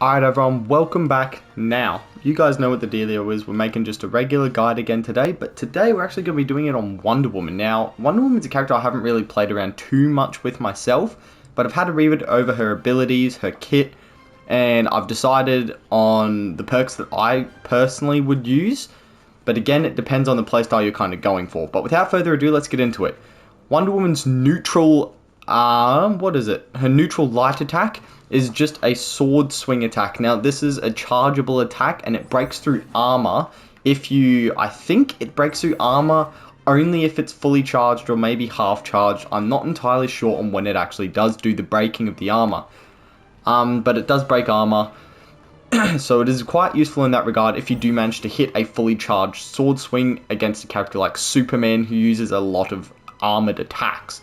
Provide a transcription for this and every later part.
Alright everyone, welcome back. Now, you guys know what the dealio is. We're making just a regular guide again today, but today we're actually going to be doing it on Wonder Woman. Now, Wonder Woman's a character I haven't really played around too much with myself, but I've had to read over her abilities, her kit, and I've decided on the perks that I personally would use. But again, it depends on the playstyle you're kind of going for. But without further ado, let's get into it. Wonder Woman's neutral, her neutral light attack is just a sword swing attack. Now, this is a chargeable attack, and it breaks through armor. I think it breaks through armor only if it's fully charged or maybe half charged. I'm not entirely sure on when it actually does do the breaking of the armor. But it does break armor. So it is quite useful in that regard if you do manage to hit a fully charged sword swing against a character like Superman, who uses a lot of armored attacks.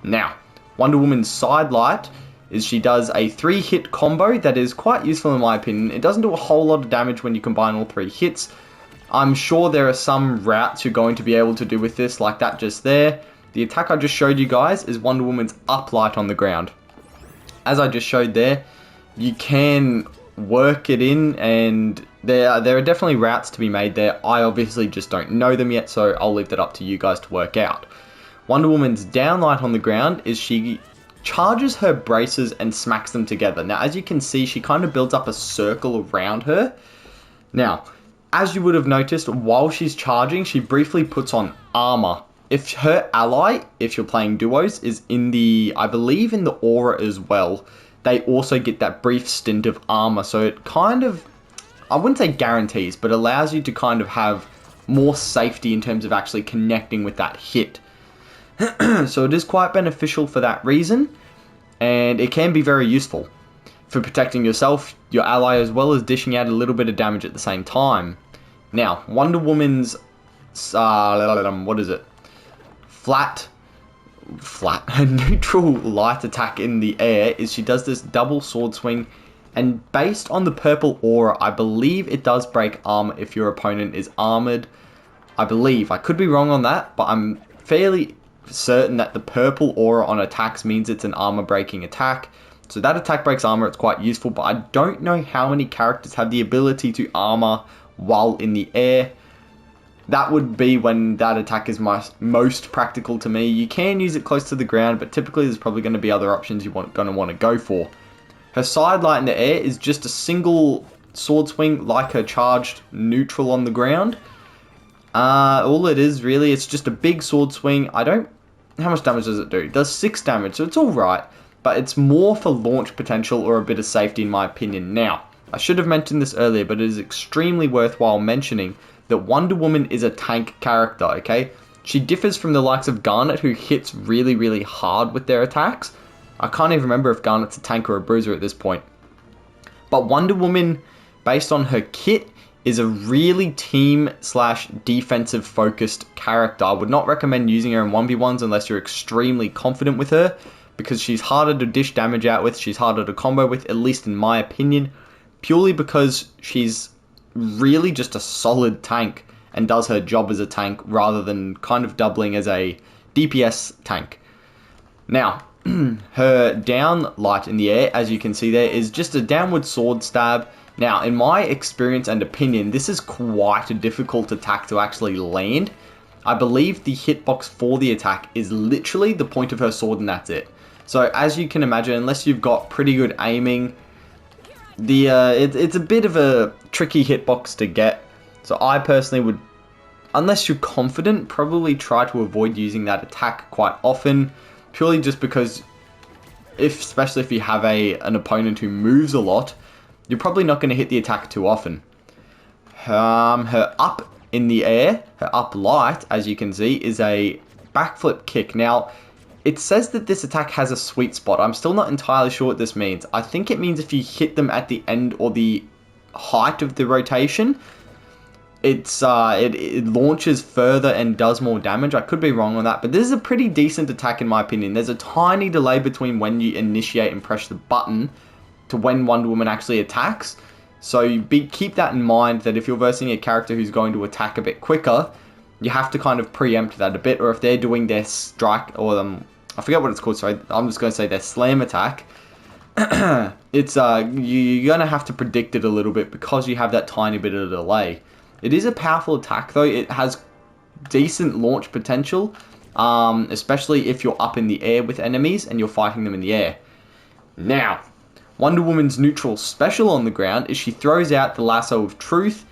Now, Wonder Woman's side light is she does a 3-hit combo that is quite useful in my opinion. It doesn't do a whole lot of damage when you combine all 3 hits. I'm sure there are some routes you're going to be able to do with this, like that just there. The attack I just showed you guys is Wonder Woman's up light on the ground. As I just showed there, you can work it in, and there are definitely routes to be made there. I obviously just don't know them yet, so I'll leave that up to you guys to work out. Wonder Woman's down light on the ground is she charges her braces and smacks them together. Now, as you can see, she kind of builds up a circle around her. Now, as you would have noticed, while she's charging, she briefly puts on armor. If her ally, if you're playing duos, is I believe in the aura as well, they also get that brief stint of armor. So it kind of, I wouldn't say guarantees, but allows you to kind of have more safety in terms of actually connecting with that hit. So it is quite beneficial for that reason, and it can be very useful for protecting yourself, your ally, as well as dishing out a little bit of damage at the same time. Now, Wonder Woman's, her neutral light attack in the air is she does this double sword swing, and based on the purple aura, I believe it does break armor if your opponent is armored. I believe. I could be wrong on that, but I'm fairly certain that the purple aura on attacks means it's an armor breaking attack. So that attack breaks armor, it's quite useful, but I don't know how many characters have the ability to armor while in the air. That would be when that attack is most practical to me. You can use it close to the ground, but typically there's probably going to be other options you're going to want to go for. Her side light in the air is just a single sword swing like her charged neutral on the ground. All it is really, it's just a big sword swing. How much damage does it do? It does 6 damage, so it's alright, but it's more for launch potential or a bit of safety in my opinion. Now, I should have mentioned this earlier, but it is extremely worthwhile mentioning that Wonder Woman is a tank character, okay? She differs from the likes of Garnet, who hits really, really hard with their attacks. I can't even remember if Garnet's a tank or a bruiser at this point. But Wonder Woman, based on her kit, is a really team/defensive focused character. I would not recommend using her in 1v1s unless you're extremely confident with her, because she's harder to dish damage out with, she's harder to combo with, at least in my opinion, purely because she's really just a solid tank and does her job as a tank rather than kind of doubling as a DPS tank. Now, her down light in the air, as you can see there, is just a downward sword stab. Now, in my experience and opinion, this is quite a difficult attack to actually land. I believe the hitbox for the attack is literally the point of her sword, and that's it. So, as you can imagine, unless you've got pretty good aiming, it's a bit of a tricky hitbox to get. So I personally would, unless you're confident, probably try to avoid using that attack quite often, purely just because, especially if you have an opponent who moves a lot, you're probably not going to hit the attack too often. Her up in the air, her up light, as you can see, is a backflip kick. Now, it says that this attack has a sweet spot. I'm still not entirely sure what this means. I think it means if you hit them at the end or the height of the rotation, it launches further and does more damage. I could be wrong on that, but this is a pretty decent attack in my opinion. There's a tiny delay between when you initiate and press the button to when Wonder Woman actually attacks. So keep that in mind, that if you're versing a character who's going to attack a bit quicker, you have to kind of preempt that a bit. Or if they're doing their strike, or I forget what it's called, sorry, I'm just going to say their slam attack, you're gonna have to predict it a little bit because you have that tiny bit of delay. It is a powerful attack though. It has decent launch potential, especially if you're up in the air with enemies and you're fighting them in the air. Now, Wonder Woman's neutral special on the ground is she throws out the Lasso of Truth,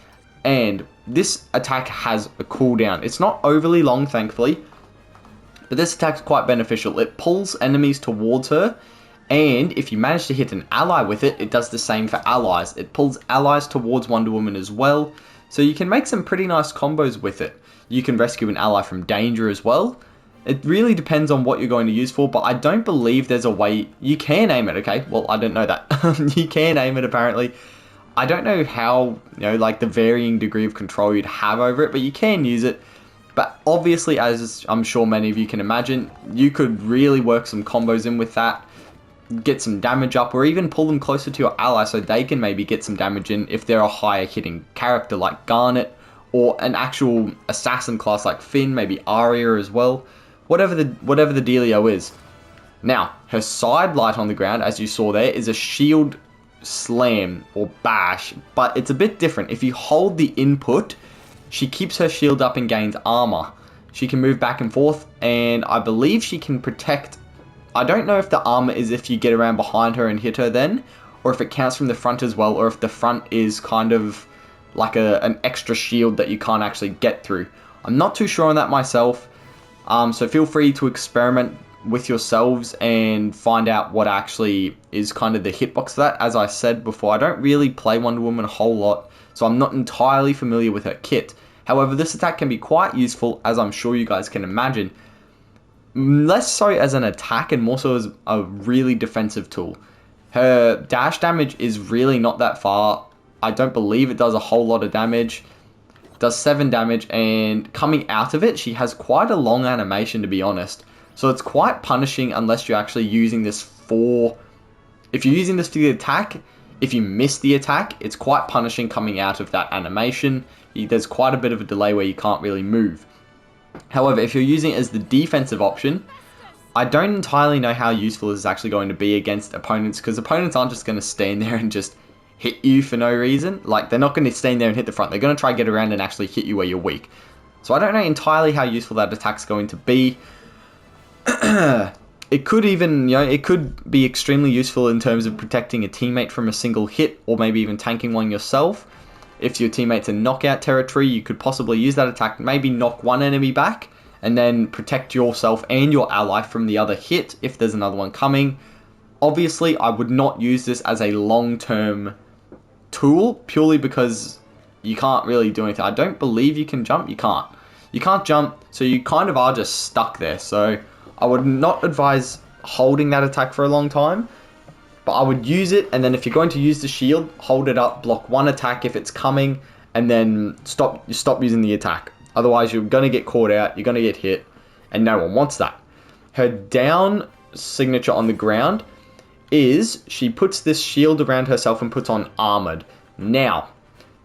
and this attack has a cooldown. It's not overly long, thankfully, but this attack's quite beneficial. It pulls enemies towards her, and if you manage to hit an ally with it, it does the same for allies. It pulls allies towards Wonder Woman as well, so you can make some pretty nice combos with it. You can rescue an ally from danger as well. It really depends on what you're going to use for, but I don't believe there's a way you can aim it, okay? Well, I don't know that. You can aim it, apparently. I don't know how, like the varying degree of control you'd have over it, but you can use it. But obviously, as I'm sure many of you can imagine, you could really work some combos in with that, get some damage up, or even pull them closer to your ally so they can maybe get some damage in if they're a higher hitting character like Garnet, or an actual assassin class like Finn, maybe Arya as well. Whatever the dealio is. Now, her side light on the ground, as you saw there, is a shield slam or bash, but it's a bit different. If you hold the input, she keeps her shield up and gains armor. She can move back and forth, and I believe she can protect. I don't know if the armor is if you get around behind her and hit her then, or if it counts from the front as well, or if the front is kind of like an extra shield that you can't actually get through. I'm not too sure on that myself. So feel free to experiment with yourselves and find out what actually is kind of the hitbox of that. As I said before, I don't really play Wonder Woman a whole lot, so I'm not entirely familiar with her kit. However, this attack can be quite useful, as I'm sure you guys can imagine. Less so as an attack and more so as a really defensive tool. Her dash damage is really not that far. I don't believe it does a whole lot of damage. Does 7 damage, and coming out of it, she has quite a long animation, to be honest. So it's quite punishing unless you're actually using this for... If you're using this for the attack, if you miss the attack, it's quite punishing coming out of that animation. There's quite a bit of a delay where you can't really move. However, if you're using it as the defensive option, I don't entirely know how useful this is actually going to be against opponents, because opponents aren't just going to stand there and just hit you for no reason. Like, they're not going to stand there and hit the front. They're going to try to get around and actually hit you where you're weak. So I don't know entirely how useful that attack's going to be. It could even, it could be extremely useful in terms of protecting a teammate from a single hit, or maybe even tanking one yourself. If your teammate's in knockout territory, you could possibly use that attack, maybe knock one enemy back, and then protect yourself and your ally from the other hit if there's another one coming. Obviously, I would not use this as a long-term tool, purely because you can't really do anything. I don't believe you can jump. You can't. You can't jump, so you kind of are just stuck there. So I would not advise holding that attack for a long time, but I would use it, and then if you're going to use the shield, hold it up, block one attack if it's coming, and then stop using the attack. Otherwise, you're going to get caught out, you're going to get hit, and no one wants that. Her down signature on the ground is she puts this shield around herself and puts on Armored. Now,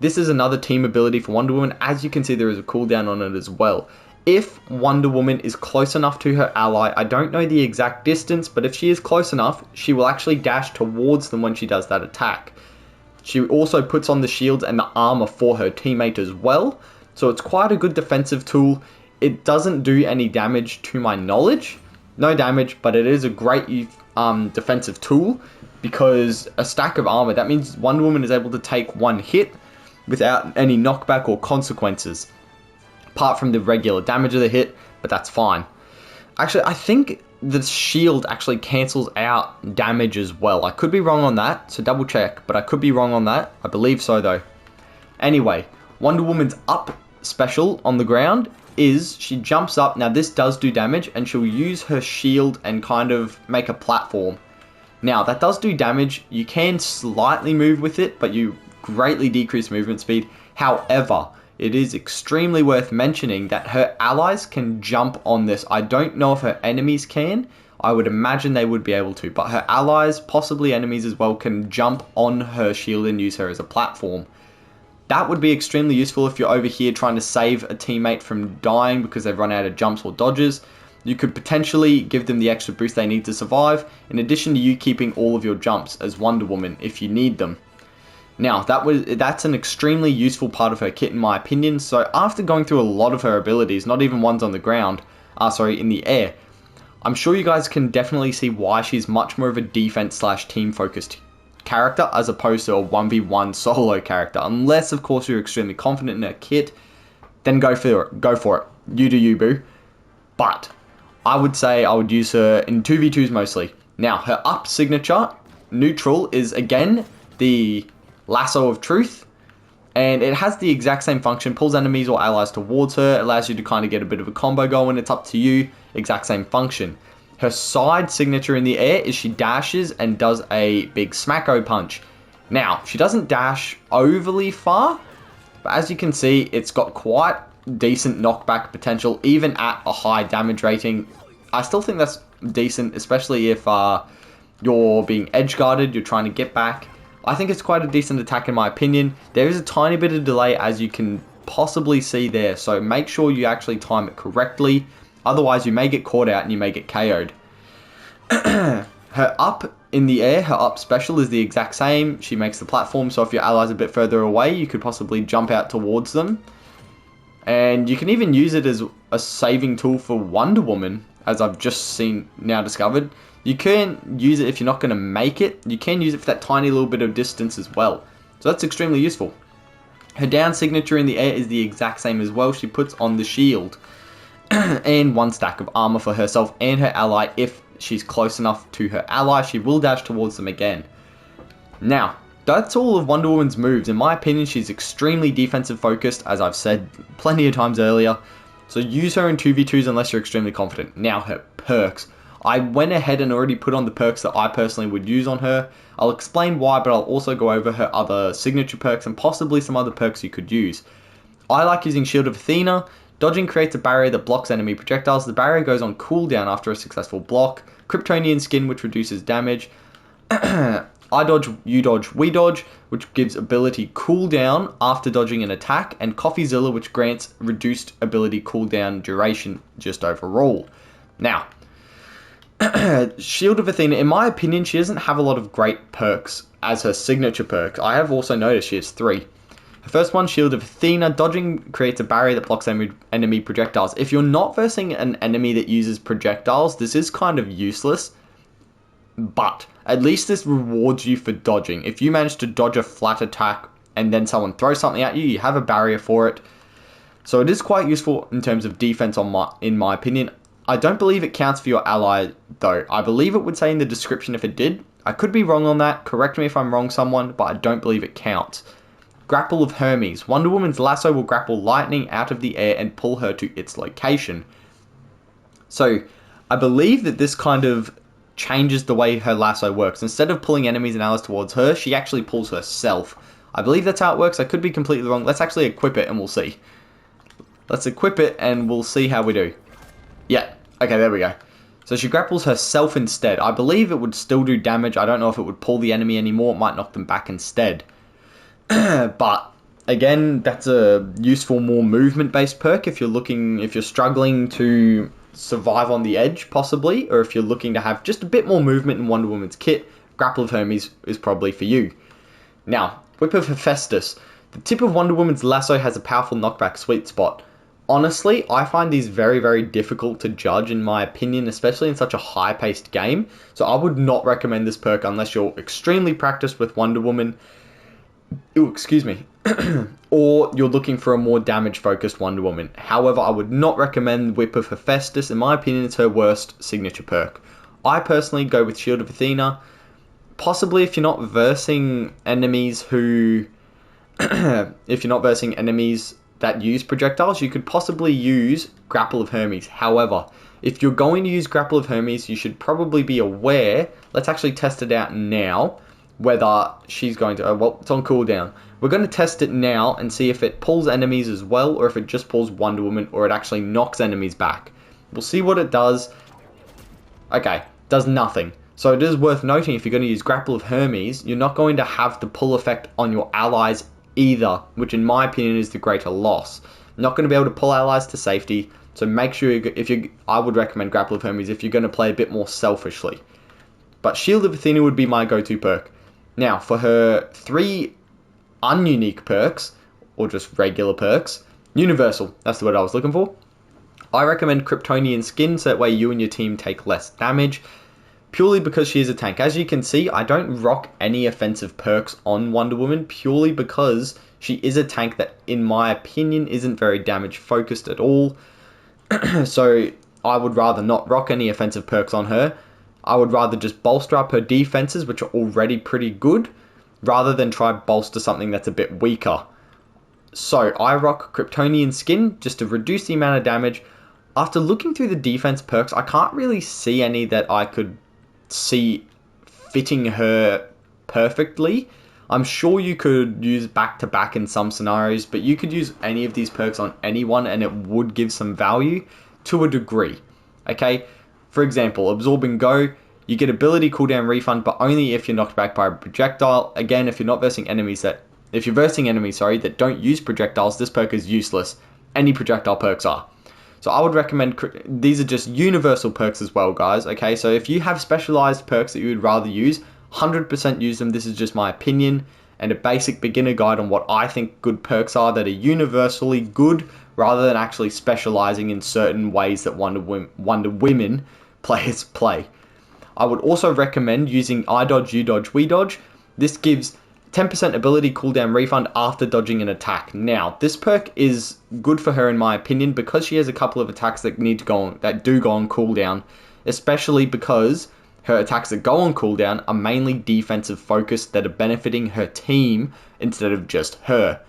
this is another team ability for Wonder Woman. As you can see, there is a cooldown on it as well. If Wonder Woman is close enough to her ally, I don't know the exact distance, but if she is close enough, she will actually dash towards them when she does that attack. She also puts on the shields and the armor for her teammate as well, so it's quite a good defensive tool. It doesn't do any damage to my knowledge. No damage, but it is a great defensive tool, because a stack of armor, that means Wonder Woman is able to take one hit without any knockback or consequences, apart from the regular damage of the hit, but that's fine. Actually, I think the shield actually cancels out damage as well. I could be wrong on that, so double check, but I could be wrong on that. I believe so though. Anyway, Wonder Woman's up special on the ground is she jumps up. Now this does do damage, and she'll use her shield and kind of make a platform. Now that does do damage. You can slightly move with it, but you greatly decrease movement speed. However, it is extremely worth mentioning that her allies can jump on this. I don't know if her enemies can. I would imagine they would be able to, but her allies, possibly enemies as well, can jump on her shield and use her as a platform. That would be extremely useful if you're over here trying to save a teammate from dying because they've run out of jumps or dodges. You could potentially give them the extra boost they need to survive, in addition to you keeping all of your jumps as Wonder Woman if you need them. Now, that's an extremely useful part of her kit in my opinion, so after going through a lot of her abilities, not even ones on the ground, in the air, I'm sure you guys can definitely see why she's much more of a defense/team focused character as opposed to a 1v1 solo character. Unless, of course, you're extremely confident in her kit, then go for it. You do you, boo. But I would say I would use her in 2v2s mostly. Now, her up signature, neutral, is again the Lasso of Truth. And it has the exact same function, pulls enemies or allies towards her, allows you to kind of get a bit of a combo going, it's up to you, exact same function. Her side signature in the air is she dashes and does a big smacko punch. Now, she doesn't dash overly far, but as you can see, it's got quite decent knockback potential, even at a high damage rating. I still think that's decent, especially if you're being edge guarded, you're trying to get back. I think it's quite a decent attack in my opinion. There is a tiny bit of delay as you can possibly see there, so make sure you actually time it correctly. Otherwise you may get caught out and you may get KO'd. Her up in the air, her up special is the exact same. She makes the platform, so if your ally's a bit further away, you could possibly jump out towards them. And you can even use it as a saving tool for Wonder Woman, as I've just discovered. You can use it if you're not going to make it. You can use it for that tiny little bit of distance as well. So that's extremely useful. Her down signature in the air is the exact same as well. She puts on the shield and 1 stack of armor for herself and her ally. If she's close enough to her ally, she will dash towards them again. Now, that's all of Wonder Woman's moves. In my opinion, she's extremely defensive focused, as I've said plenty of times earlier. So use her in 2v2s unless you're extremely confident. Now, her perks. I went ahead and already put on the perks that I personally would use on her. I'll explain why, but I'll also go over her other signature perks and possibly some other perks you could use. I like using Shield of Athena. Dodging creates a barrier that blocks enemy projectiles. The barrier goes on cooldown after a successful block. Kryptonian Skin, which reduces damage. I dodge, you dodge, we dodge, which gives ability cooldown after dodging an attack. And Coffeezilla, which grants reduced ability cooldown duration just overall. Now, Shield of Athena, in my opinion, she doesn't have a lot of great perks as her signature perk. I have also noticed she has 3. Her first one, Shield of Athena. Dodging creates a barrier that blocks enemy projectiles. If you're not versing an enemy that uses projectiles, this is kind of useless. But at least this rewards you for dodging. If you manage to dodge a flat attack and then someone throws something at you, you have a barrier for it. So it is quite useful in terms of defense in my opinion. I don't believe it counts for your ally though. I believe it would say in the description if it did. I could be wrong on that. Correct me if I'm wrong, someone, but I don't believe it counts. Grapple of Hermes. Wonder Woman's lasso will grapple lightning out of the air and pull her to its location. So I believe that this kind of changes the way her lasso works. Instead of pulling enemies and allies towards her, she actually pulls herself. I believe that's how it works. I could be completely wrong. Let's actually equip it and we'll see. Let's equip it and we'll see how we do. Yeah. Okay, there we go. So she grapples herself instead. I believe it would still do damage. I don't know if it would pull the enemy anymore. It might knock them back instead. But again, that's a useful, more movement-based perk if you're struggling to survive on the edge, possibly, or if you're looking to have just a bit more movement in Wonder Woman's kit. Grapple of Hermes is probably for you. Now, Whip of Hephaestus. The tip of Wonder Woman's lasso has a powerful knockback sweet spot. Honestly, I find these very, very difficult to judge in my opinion, especially in such a high-paced game. So I would not recommend this perk unless you're extremely practiced with Wonder Woman. Ooh, excuse me. Or you're looking for a more damage-focused Wonder Woman. However, I would not recommend Whip of Hephaestus. In my opinion, it's her worst signature perk. I personally go with Shield of Athena. Possibly if you're not versing enemies that use projectiles, you could possibly use Grapple of Hermes. However, if you're going to use Grapple of Hermes, you should probably be aware, let's actually test it out now, whether she's going to, well, it's on cooldown. We're going to test it now and see if it pulls enemies as well, or if it just pulls Wonder Woman, or it actually knocks enemies back. We'll see what it does. Okay, does nothing. So it is worth noting, if you're going to use Grapple of Hermes, you're not going to have the pull effect on your allies either, which in my opinion is the greater loss. Not going to be able to pull allies to safety. So make sure I would recommend Grapple of Hermes if you're going to play a bit more selfishly. But Shield of Athena would be my go-to perk. Now, for her 3 ununique perks, or just regular perks, universal, that's the word I was looking for. I recommend Kryptonian Skin, so that way you and your team take less damage, purely because she is a tank. As you can see, I don't rock any offensive perks on Wonder Woman, purely because she is a tank that, in my opinion, isn't very damage focused at all. So I would rather not rock any offensive perks on her. I would rather just bolster up her defenses, which are already pretty good, rather than try bolster something that's a bit weaker. So I rock Kryptonian Skin just to reduce the amount of damage. After looking through the defense perks, I can't really see any that I could see fitting her perfectly. I'm sure you could use back-to-back in some scenarios, but you could use any of these perks on anyone and it would give some value to a degree. Okay? For example, Absorb and Go, you get ability cooldown refund, but only if you're knocked back by a projectile. Again, if you're versing enemies that don't use projectiles, this perk is useless. Any projectile perks are. So I would recommend, these are just universal perks as well, guys. Okay, so if you have specialized perks that you would rather use, 100% use them. This is just my opinion and a basic beginner guide on what I think good perks are that are universally good, rather than actually specializing in certain ways that Wonder Women players play. I would also recommend using I dodge, you dodge, we dodge. This gives 10% ability cooldown refund after dodging an attack. Now, this perk is good for her in my opinion because she has a couple of attacks that do go on cooldown, especially because her attacks that go on cooldown are mainly defensive focused that are benefiting her team instead of just her.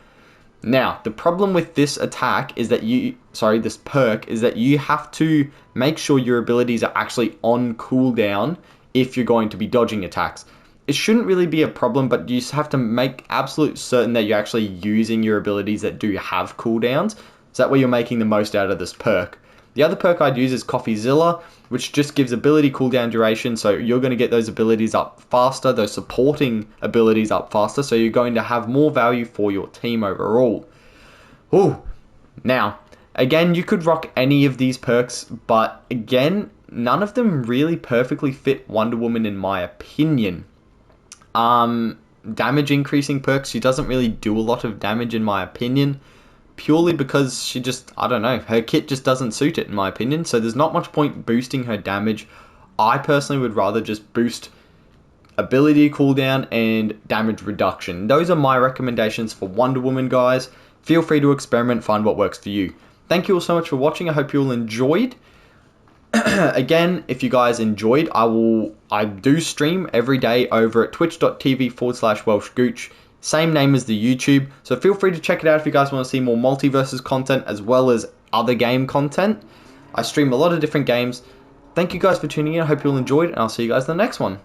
Now, the problem with this perk is that you have to make sure your abilities are actually on cooldown if you're going to be dodging attacks. It shouldn't really be a problem, but you just have to make absolute certain that you're actually using your abilities that do have cooldowns, so that way you're making the most out of this perk. The other perk I'd use is Coffeezilla, which just gives ability cooldown duration, so you're going to get those abilities up faster, those supporting abilities up faster, so you're going to have more value for your team overall. Ooh, now, again, you could rock any of these perks, but again, none of them really perfectly fit Wonder Woman in my opinion. Damage increasing perks, she doesn't really do a lot of damage in my opinion, purely because she just, I don't know, her kit just doesn't suit it in my opinion, so there's not much point boosting her damage. I personally would rather just boost ability cooldown and damage reduction. Those are my recommendations for Wonder Woman, guys. Feel free to experiment, find what works for you. Thank you all so much for watching. I hope you all enjoyed. Again, if you guys enjoyed, I do stream every day over at twitch.tv/WelshGooch. Same name as the YouTube. So feel free to check it out if you guys want to see more Multiversus content as well as other game content. I stream a lot of different games. Thank you guys for tuning in. I hope you all enjoyed, and I'll see you guys in the next one.